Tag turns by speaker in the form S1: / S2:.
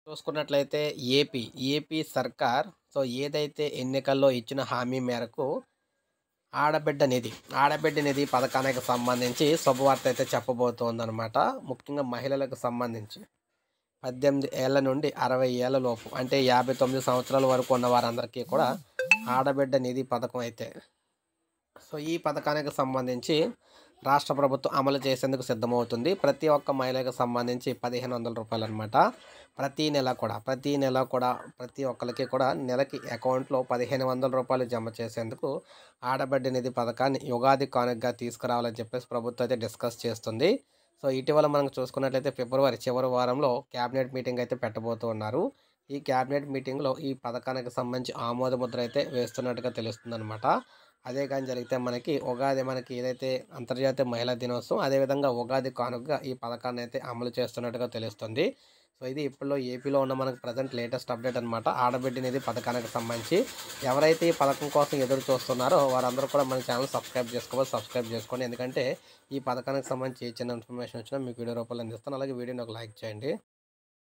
S1: చూసుకున్నట్లయితే AP, AP సర్కార్ ఏదైతే ఎన్నికల్లో ఇచ్చిన హామీ మేరకు ఆడబిడ్డ నిధి, ఆడబిడ్డ నిధి పథకానికి సంబంధించి శుభవార్త అయితే చెప్పబోతోందనమాట. ముఖ్యంగా మహిళలకు సంబంధించి 18 ఏళ్ల నుండి 60 ఏళ్ల లోపు అంటే 59 సంవత్సరాల వరకు ఉన్న వారందరికీ కూడా ఆడబిడ్డ నిధి పథకం అయితే ఈ పథకానికి సంబంధించి రాష్ట్ర ప్రభుత్వం అమలు చేసేందుకు సిద్ధమవుతుంది. ప్రతి ఒక్క మహిళకు సంబంధించి రూ. 1,500 అనమాట. ప్రతి నెల కూడా ప్రతి ఒక్కరికి కూడా నెలకి అకౌంట్లో రూ. 1,500 జమ చేసేందుకు ఆడబిడ్డ నిధి పథకాన్ని యుగాది కానుకగా తీసుకురావాలని చెప్పేసి ప్రభుత్వం అయితే డిస్కస్ చేస్తుంది. ఇటీవల మనం చూసుకున్నట్లయితే ఫిబ్రవరి చివరి వారంలో క్యాబినెట్ మీటింగ్ అయితే పెట్టబోతూ ఉన్నారు. ఈ క్యాబినెట్ మీటింగ్లో ఈ పథకానికి సంబంధించి ఆమోద ముద్ర అయితే వేస్తున్నట్టుగా తెలుస్తుందన్నమాట. అదే కానీ జరిగితే మనకి ఏదైతే అంతర్జాతీయ మహిళా దినోత్సవం, అదేవిధంగా ఉగాది కానుకగా ఈ పథకాన్ని అయితే అమలు చేస్తున్నట్టుగా తెలుస్తుంది. ఇది ఇప్పట్లో ఏపీలో ఉన్న మనకు ప్రజెంట్ లేటెస్ట్ అప్డేట్ అనమాట. ఆడబిడ్డ నిధి పథకానికి సంబంధించి ఎవరైతే ఈ పథకం కోసం ఎదురు చూస్తున్నారో వారందరూ కూడా మన ఛానల్ సబ్స్క్రైబ్ చేసుకోండి. ఎందుకంటే ఈ పథకానికి సంబంధించి ఏ చిన్న ఇన్ఫర్మేషన్ వచ్చినా మీకు వీడియో రూపంలో అందిస్తాను. అలాగే వీడియోని ఒక లైక్ చేయండి.